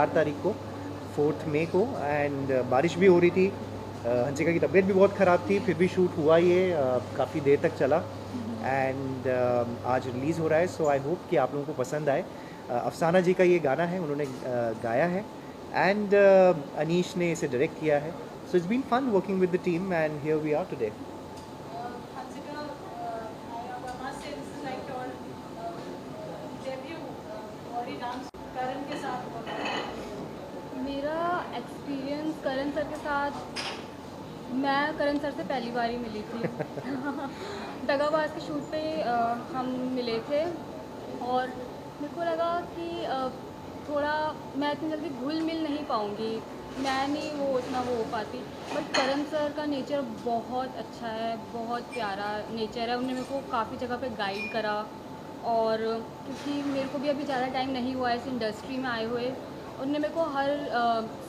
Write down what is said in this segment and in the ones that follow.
4 तारीख को, 4 मई को, एंड बारिश भी हो रही थी। हंसिका की तबीयत भी बहुत ख़राब थी, फिर भी शूट हुआ ये, काफ़ी देर तक चला, एंड आज रिलीज़ हो रहा है। सो आई होप कि आप लोगों को पसंद आए। अफसाना जी का ये गाना है, उन्होंने गाया है, एंड अनीश ने इसे डायरेक्ट किया है। So it's been fun working with the team, and here we are today. Hansika, I must say this is like your debut body dance करण के साथ होता है। मेरा एक्सपीरियंस करण सर के साथ, मैं करण सर से पहली बार ही मिली थी। दगाबाज के शूट पे हम मिले थे, और मेरे को लगा कि थोड़ा मैं इतनी जल्दी घुल मिल नहीं पाऊँगी, मैं नहीं वो उतना वो हो पाती। बट करण सर का नेचर बहुत अच्छा है, बहुत प्यारा नेचर है। उन्होंने मेरे को काफ़ी जगह पे गाइड करा, और क्योंकि मेरे को भी अभी ज़्यादा टाइम नहीं हुआ है इस इंडस्ट्री में आए हुए, उन्होंने मेरे को हर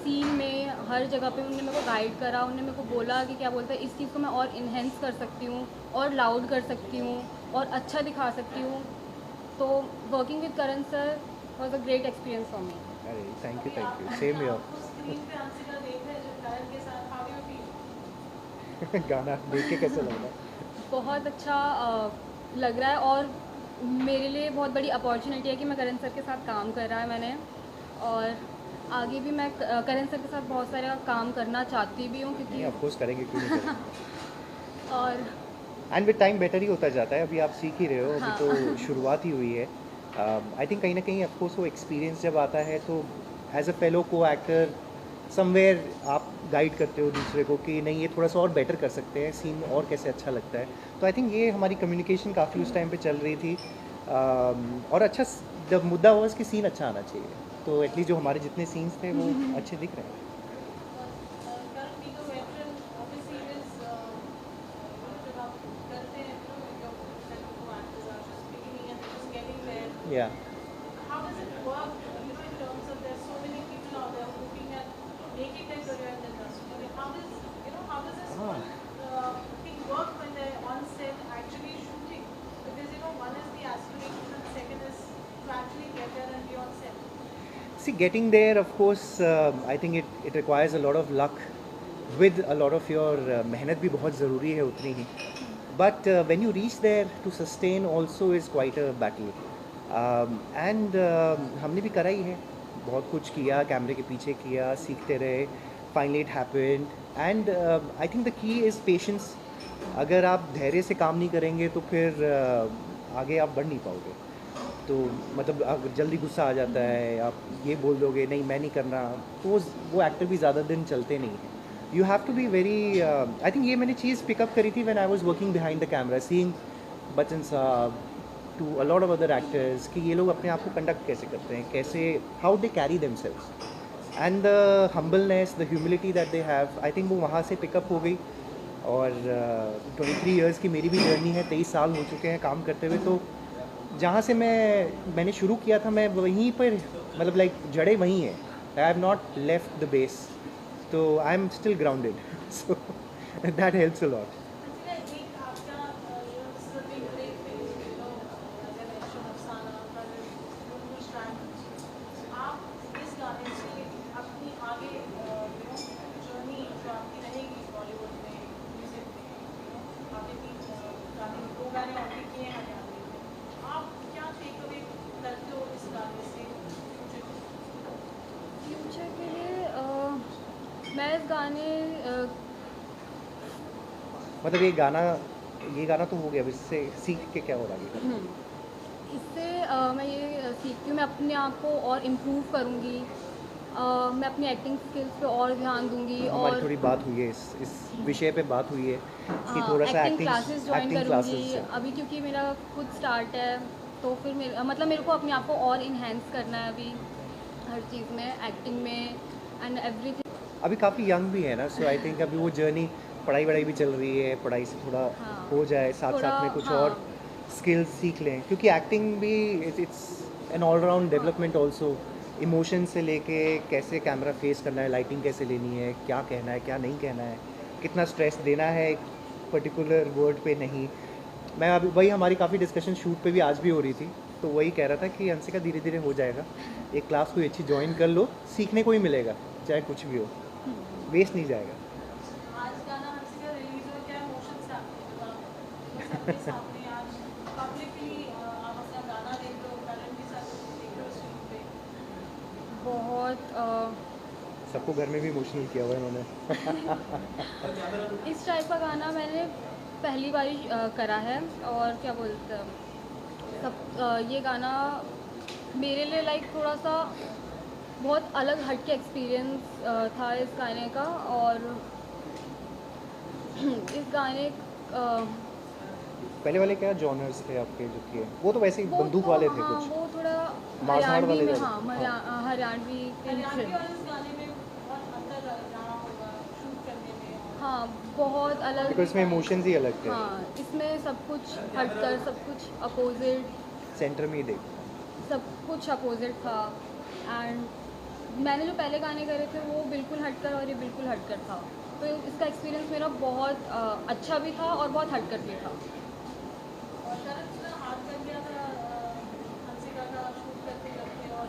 सीन में, हर जगह पे उन्होंने मेरे को गाइड करा। उन्होंने मेरे को बोला कि क्या बोलते हैं, इस चीज़ को मैं और इन्हेंस कर सकती हूँ, और लाउड कर सकती हूँ, और अच्छा दिखा सकती हूँ। तो working with Karan sir was a great experience for me. अरे थैंक यू, सेम हियर। आपको स्क्रीन पे हंसिका देख रहे हैं जो करण के साथ, हाउ यू फील? गाना देख के कैसा लग रहा है? बहुत अच्छा लग रहा है, और मेरे लिए बहुत बड़ी अपॉर्चुनिटी है कि मैं करण सर के साथ काम कर रहा है मैंने, और आगे भी मैं करण सर के साथ बहुत सारा काम करना चाहती भी हूँ, नहीं, क्योंकि ऑफ कोर्स करेंगे, क्यों नहीं करेंगे। और एंड विद टाइम बेटर ही होता जाता है। अभी आप सीख ही रहे हो, अभी हाँ। तो शुरुआत ही हुई है। आई थिंक कहीं ना कहीं ऑफ कोर्स वो एक्सपीरियंस जब आता है तो एज अ फेलो को एक्टर समवेयर आप गाइड करते हो दूसरे को कि नहीं ये थोड़ा सा और बेटर कर सकते हैं, सीन और कैसे अच्छा लगता है। तो आई थिंक ये हमारी कम्युनिकेशन काफ़ी उस टाइम पे चल रही थी। और अच्छा, जब मुद्दा हुआ कि सीन अच्छा आना चाहिए, तो एटलीस्ट जो हमारे जितने सीन्स थे वो अच्छे दिख रहे हैं। करण being a veteran of the series, जब आप करते हैं जो actors are just beginning and just getting there, या how does it work, in terms of there's so many people out there looking at making their career in the industry? I mean, how does this whole thing work when they're on set actually shooting? Because one is the aspiration and second is to actually get there and be on set. See, getting there, of course, I think it requires a lot of luck with a lot of your मेहनत भी बहुत ज़रूरी है उतनी ही. But when you reach there, to sustain also is quite a battle. And हमने भी करा ही है, बहुत कुछ किया, कैमरे के पीछे किया, सीखते रहे. Finally it happened, and I think the key is patience. अगर आप धैर्य से काम नहीं करेंगे तो फिर आगे आप बढ़ नहीं पाओगे. तो मतलब अगर जल्दी गुस्सा आ जाता है, आप ये बोल दोगे नहीं मैं नहीं करना, तो वो एक्टर भी ज़्यादा दिन चलते नहीं हैं. You have to be very, I think ये मैंने चीज़ पिकअप करी थी when I was working behind the camera, seeing Bachchan sahab to a lot of other actors कि ये लोग अपने आप को कंडक्ट कैसे करते हैं, कैसे how they carry themselves, and the humbleness, the humility that they have. I think वो वहाँ से पिकअप हो गई. और 23 ईयर्स की मेरी भी जर्नी है, 23 साल हो चुके हैं काम करते हुए. तो जहाँ से मैंने शुरू किया था, मैं वहीं पर, मतलब लाइक जड़े वहीं हैं. I have not left the base, तो I am still grounded. So that helps a lot. I think आपका this is a big break phase, as I mentioned, अफसाना, करण, बुलबुल स्ट्रैंड. आप इस गाने से अपनी आगे जर्नी जो आपकी रहेगी बॉलीवुड में, म्यूजिक में, आपने 2 गाने और भी किए हैं हरियाणवी में. आप क्या टेक अवे करते हो इस गाने से फ्यूचर के लिए मैं इस गाने मतलब ये गाना तो हो गया, अब इससे सीख के क्या हो रहा है? इससे मैं ये सीखती हूँ, मैं अपने आप को और इम्प्रूव करूँगी, मैं अपनी एक्टिंग स्किल्स पे और ध्यान दूँगी, हमारी और थोड़ी बात हुई है, इस विषय पे बात हुई है कि थोड़ा सा एक्टिंग क्लासेस ज्वाइन एक्टिंग करूँगी क्लासेस. अभी, क्योंकि मेरा खुद स्टार्ट है, तो फिर मेरे को अपने आप को और इन्हेंस करना है अभी हर चीज़ में, एक्टिंग में एंड एवरीथिंग. अभी काफ़ी यंग भी है ना, सो आई थिंक अभी वो जर्नी, पढ़ाई वढ़ाई भी चल रही है, पढ़ाई से थोड़ा हाँ, हो जाए, साथ थोड़ा, साथ में कुछ हाँ. और स्किल्स सीख लें, क्योंकि एक्टिंग भी it's an all round development also. Emotion से लेके कैसे कैमरा फेस करना है, लाइटिंग कैसे लेनी है, क्या कहना है क्या नहीं कहना है, कितना स्ट्रेस देना है एक पर्टिकुलर वर्ड पे नहीं. मैं अभी वही हमारी काफ़ी डिस्कशन शूट पे भी आज भी हो रही थी, तो वही कह रहा था कि हंसिका धीरे धीरे हो जाएगा, एक क्लास कोई अच्छी ज्वाइन कर लो, सीखने को ही मिलेगा, चाहे कुछ भी हो, वेस्ट नहीं जाएगा। आज गाना हंसिका रिलीज हो, क्या इमोशंस है आपके दिमाग में? सबके सामने आज पब्लिकली आप अपना गाना देख रहे हो, करण के साथ देख रहे हो स्क्रीन पे। बहुत सबको घर में भी इमोशनल किया हुआ है इन्होंने। इस टाइप का गाना मैंने पहली बार ही करा है। और क्या बोलते हैं ये गाना मेरे लिए लाइक थोड़ा सा बहुत अलग हट के एक्सपीरियंस था इस गाने का। और इस गाने पहले वाले क्या जॉनर्स थे आपके जो किए? वो तो वैसे ही बंदूक वाले थे हाँ, कुछ। वो थोड़ा मारधाड़ हरियाणवी वाले में, ज़्यादा। हाँ हरियाणवी हरियाणवी और इस गाने में बहुत अंतर रहा होगा शूट करने में। हाँ बहुत अलग। बिकॉज इसमें इमोशंस ही अलग थे। हाँ इसमें सब कुछ हटकर, सब कुछ अपोजिट, सेंटर में ही देख। सब कुछ अपोजिट था। एंड मैंने जो पहले गाने करे थे वो बिल्कुल हटकर और ये बिल्कुल हटकर था। तो इसका एक्सपीरियंस मेरा बहुत अच्छा भी था और बहुत हटकर भी था। और करण उसने हाथ कर दिया था हंसिका का शूट करते करते और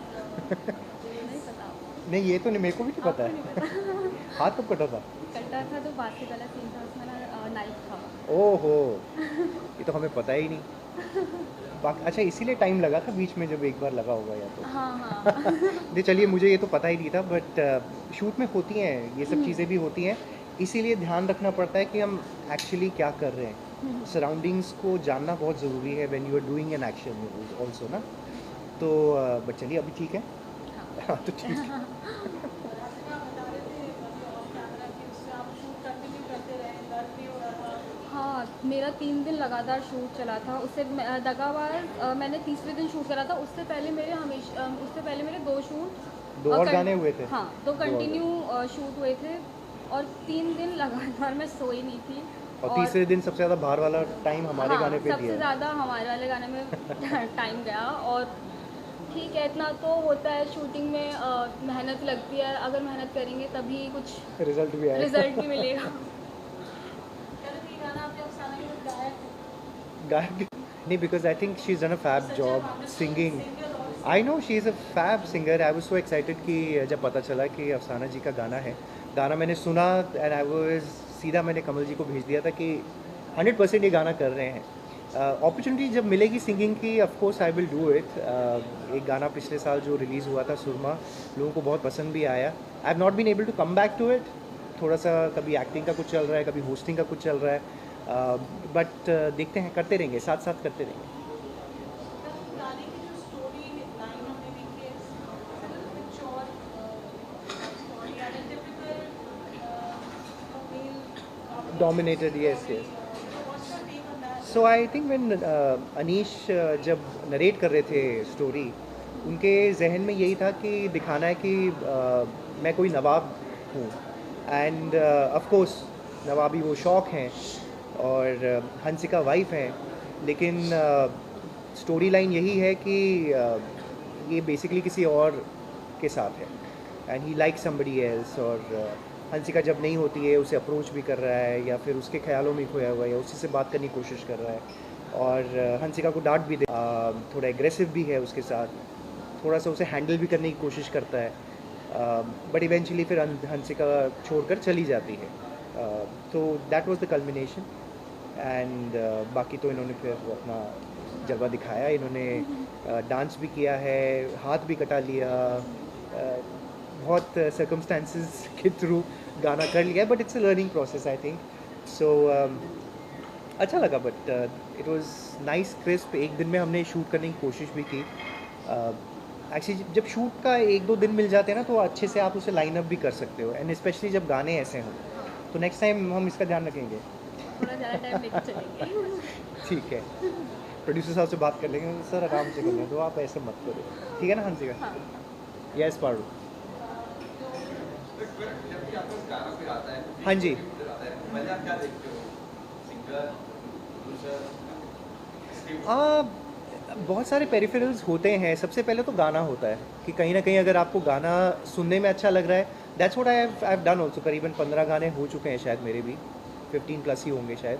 नहीं पता, नहीं ये तो नहीं, मेरे को भी नहीं पता आपको नहीं है। पता? हाथ कब कटा था? कट्टा था तो बात वाला सीन था, उसमें ना नाइफ था। ओहो, ये तो हमें पता ही नहीं। अच्छा इसीलिए टाइम लगा था बीच में, जब एक बार लगा होगा या तो। हाँ हाँ नहीं चलिए, मुझे ये तो पता ही नहीं था, बट शूट में होती हैं ये सब चीज़ें भी होती हैं, इसीलिए ध्यान रखना पड़ता है कि हम एक्चुअली क्या कर रहे हैं। सराउंडिंग्स को जानना बहुत ज़रूरी है when you are doing an action also ना। तो बट चलिए अभी ठीक है। हाँ तो ठीक है। हंसिका बता रहे थे अभी ऑफ कैमरा कि उससे आप शूट कंटिन्यू करते रहे, दर्द भी हो रहा था। हाँ मेरा 3 दिन लगातार शूट चला था। उससे दगाबाज मैंने तीसरे दिन शूट करा था। उससे पहले मेरे 2 शूट, दो और गाने हुए थे। हाँ 2 और कंटिन्यू शूट हुए थे और 3 दिन लगातार मैं सोई नहीं थी। और तीसरे दिन सबसे ज़्यादा बाहर वाला टाइम हमारे हाँ, गाने पे सबसे दिया है। ज़्यादा हमारे वाले गाने में टाइम गया। और ठीक है, इतना तो होता है शूटिंग में, मेहनत लगती है। अगर मेहनत करेंगे तभी कुछ रिजल्ट भी आया। रिजल्ट भी मिलेगा। करण ये गाना आपने अफसाना के साथ गाया है? गायक नहीं, because I think she is done a fab job singing. I know she is a fab singer. I was so excited कि जब पता चला कि अफसाना जी का गाना है, गाना मैंने सुना एंड आई वाज सीधा मैंने कमल जी को भेज दिया था कि 100% ये गाना कर रहे हैं। अपॉर्चुनिटी जब मिलेगी सिंगिंग की, of course I will do it. एक गाना पिछले साल जो रिलीज़ हुआ था सुरमा, लोगों को बहुत पसंद भी आया। I have not been able to come back to it. थोड़ा सा कभी एक्टिंग का कुछ चल रहा है, कभी होस्टिंग का कुछ चल रहा है, बट देखते हैं, करते रहेंगे, साथ साथ करते रहेंगे। करण गाने की जो स्टोरी लाइन हमने देखी है, मैच्योर स्टोरी यानी typical male dominated, yes yes. What's your take on that? So I think when Anish जब नरेट कर रहे थे स्टोरी, उनके जहन में यही था कि दिखाना है कि मैं कोई नवाब हूँ, एंड ऑफ कोर्स नवाबी वो शौक हैं और हंसिका वाइफ हैं, लेकिन स्टोरी लाइन यही है कि ये बेसिकली किसी और के साथ है and he like somebody else. और हंसिका जब नहीं होती है उसे अप्रोच भी कर रहा है या फिर उसके ख्यालों में खोया हुआ है या उसी से बात करने की कोशिश कर रहा है, और हंसिका को डांट भी दे, थोड़ा एग्रेसिव भी है उसके साथ, थोड़ा सा उसे हैंडल भी करने की कोशिश करता है, बट इवेंचुअली फिर हंसिका छोड़कर चली जाती है। तो that was the culmination and बाकी तो इन्होंने फिर अपना जलवा दिखाया। इन्होंने डांस भी किया है, हाथ भी कटा लिया, बहुत सर्कमस्टांसिस के थ्रू गाना कर लिया, but it's a learning process I think. So अच्छा लगा, but it was nice crisp. एक दिन में हमने शूट करने की कोशिश भी की। एक्चुअली जब शूट का 1-2 दिन मिल जाते हैं ना, तो अच्छे से आप उसे लाइन अप भी कर सकते हो, एंड स्पेशली जब गाने ऐसे हों। तो नेक्स्ट टाइम हम इसका ध्यान रखेंगे। थोड़ा ज़्यादा टाइम लेके चलेंगे। ठीक है, प्रोड्यूसर साहब से बात कर लेंगे, सर आराम से करने दो, आप ऐसे मत करो, ठीक है ना हंसिका? हाँ यस पारू। जब भी आपको गाना कोई आता है, हाँ जी। आता है, पहले आप क्या देखते हो? Singer, producer, script? बहुत सारे पेरिफेरल्स होते हैं। सबसे पहले तो गाना होता है कि कहीं ना कहीं अगर आपको गाना सुनने में अच्छा लग रहा है, that's what I have done also. करीबन 15 गाने हो चुके हैं शायद, मेरे भी 15 प्लस ही होंगे शायद।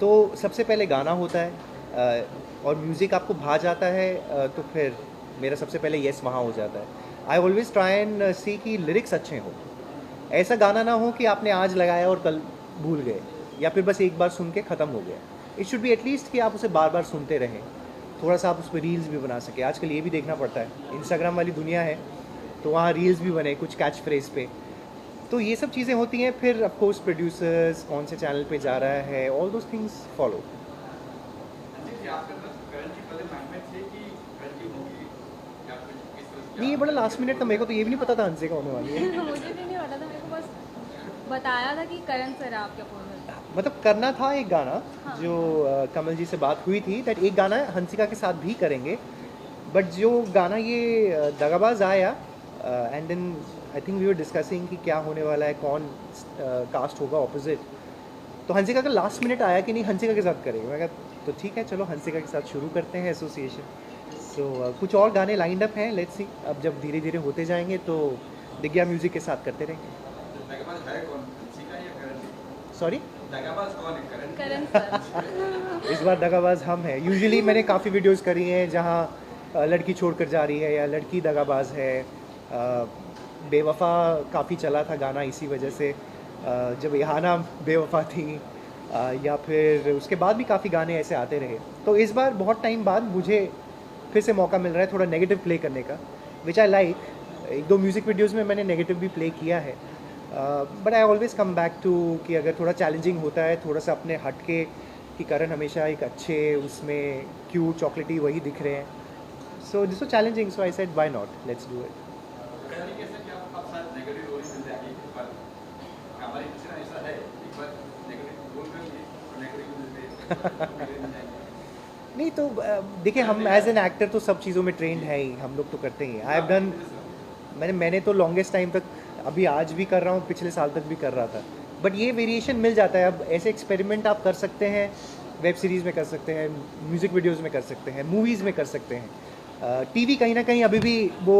तो सबसे पहले गाना होता है और म्यूज़िक आपको भा जाता है तो फिर मेरा सबसे पहले येस वहाँ हो जाता है। आई ऑलवेज ट्राई एंड सी कि लिरिक्स अच्छे हों। ऐसा गाना ना हो कि आपने आज लगाया और कल भूल गए, या फिर बस एक बार सुन के ख़त्म हो गया। इट शुड बी एटलीस्ट कि आप उसे बार बार सुनते रहें, थोड़ा सा आप उस पर रील्स भी बना सके। आजकल ये भी देखना पड़ता है, इंस्टाग्राम वाली दुनिया है तो वहाँ रील्स भी बने कुछ कैच फ्रेज पे। तो ये सब चीज़ें होती हैं। फिर ऑफ कोर्स प्रोड्यूसर्स कौन से चैनल पे जा रहा है, ऑल दोज थिंग्स फॉलो। नहीं, ये बड़ा लास्ट मिनट था, मेरे को तो ये भी नहीं पता था हंसे का होने वाली है। मुझे भी नहीं पता था, मेरे को बस बताया था कि करण सर है आपके अपोजिट। मतलब करना था एक गाना हाँ। जो कमल जी से बात हुई थी, दैट एक गाना हंसिका के साथ भी करेंगे। बट जो गाना ये दगाबाज आया and then I think we were discussing कि क्या होने वाला है, कौन कास्ट होगा ऑपोजिट। तो हंसिका का लास्ट मिनट आया कि नहीं हंसिका के साथ करेंगे। मैं कहा तो ठीक है, चलो हंसिका के साथ शुरू करते हैं एसोसिएशन। सो कुछ और गाने लाइंड अप हैं, लेट्स सी। अब जब धीरे धीरे होते जाएंगे तो दिग्या म्यूजिक के साथ करते रहेंगे। दगाबाज है कौन, हंसिका या करण? सॉरी, दगाबाज कौन है, करण सर। इस बार दगाबाज हम हैं। यूजुअली मैंने काफ़ी वीडियोस करी हैं जहाँ लड़की छोड़कर जा रही है या लड़की दगाबाज है। बेवफा काफ़ी चला था गाना इसी वजह से, जब यहाना बेवफा थी, या फिर उसके बाद भी काफ़ी गाने ऐसे आते रहे। तो इस बार बहुत टाइम बाद मुझे फिर से मौका मिल रहा है थोड़ा नेगेटिव प्ले करने का, विच आई लाइक। एक दो म्यूज़िक वीडियोज़ में मैंने नेगेटिव भी प्ले किया है, but I always come back to कि अगर थोड़ा चैलेंजिंग होता है, थोड़ा सा अपने हट के, कि करण हमेशा एक अच्छे उसमें क्यूट चॉकलेटी वही दिख रहे हैं। So this was challenging, so I said why not, let's do it. Karan ji कैसा कि आप शायद नेगेटिव रोल मिल जाएगी, पर हमारी पिक्चर ऐसा है एक बार नेगेटिव रोल में भी और नेगेटिव मिलते हैं। नहीं तो देखिए, हम एज एन एक्टर तो सब चीज़ों में ट्रेंड है ही, हम लोग तो करते ही हैं। आई हैव डन, मैंने तो लॉन्गेस्ट टाइम तक, अभी आज भी कर रहा हूँ, पिछले साल तक भी कर रहा था। बट ये वेरिएशन मिल जाता है। अब ऐसे एक्सपेरिमेंट आप कर सकते हैं, वेब सीरीज़ में कर सकते हैं, म्यूज़िक वीडियोज़ में कर सकते हैं, मूवीज़ में कर सकते हैं। टीवी कहीं ना कहीं अभी भी वो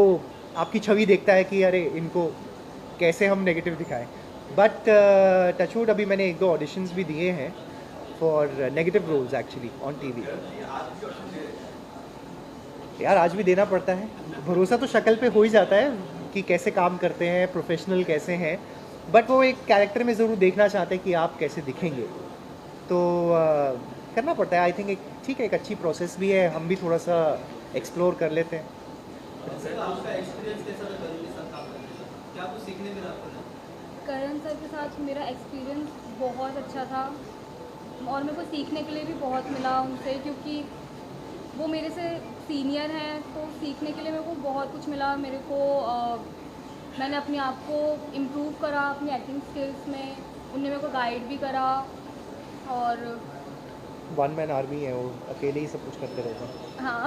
आपकी छवि देखता है कि अरे इनको कैसे हम नेगेटिव दिखाएं। बट टचवुड अभी मैंने एक दो ऑडिशंस भी दिए हैं for negative roles actually on TV. यार आज भी देना पड़ता है, भरोसा तो शक्ल पे हो ही जाता है कि कैसे काम करते हैं, प्रोफेशनल कैसे हैं। बट वो एक कैरेक्टर में ज़रूर देखना चाहते हैं कि आप कैसे दिखेंगे, तो करना पड़ता है। आई थिंक एक ठीक है, एक अच्छी प्रोसेस भी है, हम भी थोड़ा सा एक्सप्लोर कर लेते हैं। आपका एक्सपीरियंस कैसा था करण के साथ काम करने का? क्या कुछ सीखने मिला आपको? करण सर के साथ मेरा एक्सपीरियंस बहुत अच्छा था और मेरे को सीखने के लिए भी बहुत मिला उनसे, क्योंकि वो मेरे से सीनियर हैं, तो सीखने के लिए मेरे को बहुत कुछ मिला। मेरे को मैंने अपने आप को इम्प्रूव करा अपनी एक्टिंग स्किल्स में, उनने मेरे को गाइड भी करा। और वन मैन आर्मी है वो, अकेले ही सब कुछ करते रहते हैं। हाँ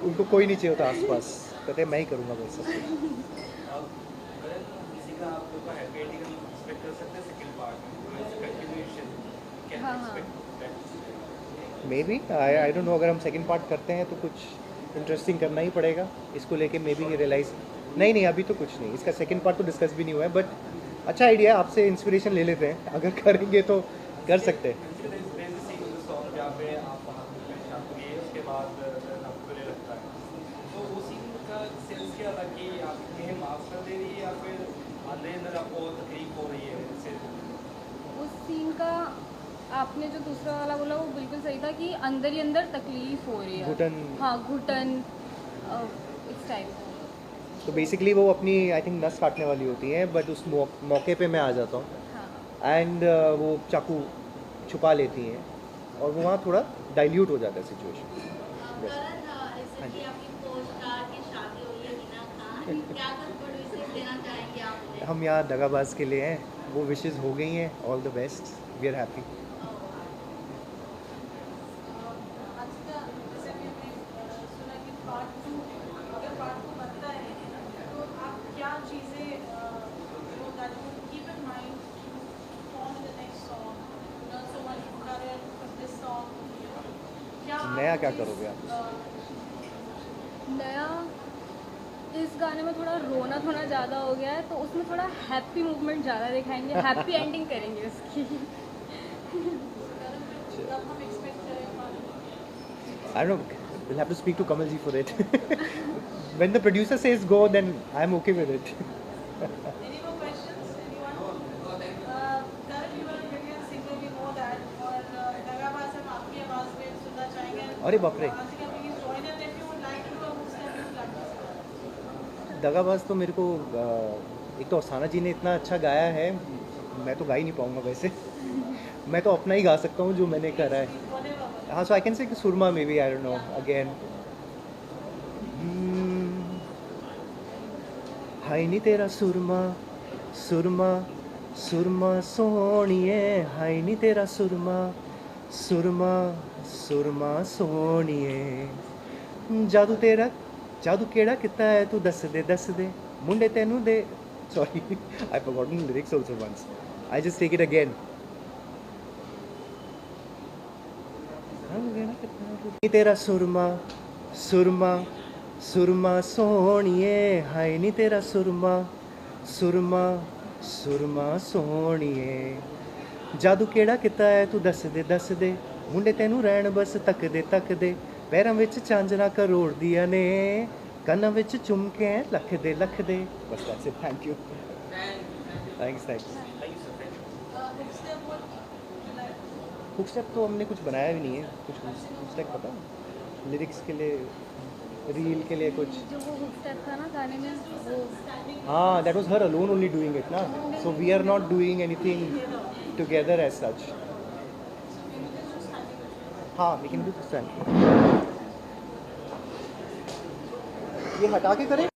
उनको कोई नहीं चाहिए होता आसपास, कहते हैं मैं ही करूँगा बस सब कुछ। किसी का आप लोग का हैप्पी एंडिंग एक्सपेक्ट कर सकते हैं सेकंड पार्ट में, कंटिन्यूएशन कैन हाँ, हाँ। Expect that? May be I don't know, अगर हम सेकंड पार्ट करते हैं तो कुछ इंटरेस्टिंग करना ही पड़ेगा इसको लेके। मे बी रियलाइज नहीं, अभी तो कुछ नहीं, इसका सेकंड पार्ट तो डिस्कस भी नहीं हुआ है। बट अच्छा आइडिया, आपसे इंस्पिरेशन ले लेते हैं, अगर करेंगे तो कर सकते हैं। सॉन्ग जहाँ पे आप वहाँ पे पहचान हुई है, उसके बाद आपको गले लगता है, तो वो सीन का सेंस क्या था कि आप इन्हें माफ कर दे रही है या फिर अंदर अंदर आपको तकलीफ हो रही है उससे? उस सीन का आपने जो दूसरा वाला बोला वो बिल्कुल सही था कि अंदर ही अंदर तकलीफ हो रही है। घुटन। हाँ, घुटन इस टाइप। तो बेसिकली वो अपनी आई थिंक नस काटने वाली होती है, बट उस मौके पे मैं आ जाता हूँ हाँ, एंड वो चाकू छुपा लेती हैं और वो वहाँ थोड़ा डाइल्यूट हो जाता है सिचुएशन। हम यहाँ दगाबाज के लिए हैं, वो विशेज़ हो गई हैं, all the best, we are happy. अच्छा, जैसे कि हमने सुना कि पार्ट 2 अगर पार्ट 2 बनता है तो आप क्या चीज़ें that you keep in mind for the next song, not so much Karan but this song, क्या नया क्या करोगे आप? नया इस गाने में थोड़ा रोना थोड़ा ज़्यादा हो गया है, तो उसमें थोड़ा हैप्पी मूवमेंट ज़्यादा दिखाएंगे, हैप्पी एंडिंग करेंगे उसकी। कब हम एक्सपेक्ट करें पानी? I don't know. We'll have to speak to Kamal ji for it. When the producer says go, then I'm okay with it. Any more questions? Anyone? Karan, you are a brilliant singer, we know that. और दगाबाज हम आपकी आवाज़ में सुनना चाहेंगे. अरे बाप रे. Ansika, please join us if you would like to do a hook step, you would like to. दगाबाज तो मेरे को एक तो अफसाना जी ने इतना अच्छा गाया है, मैं तो गा ही नहीं पाऊंगा वैसे. मैं तो अपना ही गा सकता हूँ जो मैंने करा है. Whatever. हाँ, so I can say Surma maybe, I don't know, again. हाय नी तेरा सुरमा सुरमा सुरमा सोनिए, हाय नी तेरा सुरमा सुरमा सुरमा सोनिए, जादू तेरा जादू केड़ा किता है तू दस दे मुंडे तेनू दे. Sorry, I forgotten the lyrics also once. I just take it again. नी तेरा सुरमा सुरमा सुरमा सोनिए, हाय नी तेरा सुरमा सुरमा सुरमा सोनिए, जादू केड़ा किता है तू दस दे मुंडे तेनू रैन बस तक दे, पैरां विच झांजरां करोड़ दियां ने, कन्नां विच झुमके लख दे. बस that's it. Thank you. Thanks. Hook step, what would you like? Hook step तो हमने कुछ बनाया भी नहीं है. कुछ हुक स्टेप पता लिरिक्स के लिए, रील के लिए कुछ. जो वो हुक स्टेप था ना गाने में, वो हाँ, that was her alone only doing it ना. So we are not doing anything together as such. हाँ, we can do this time. ये हटा के करें.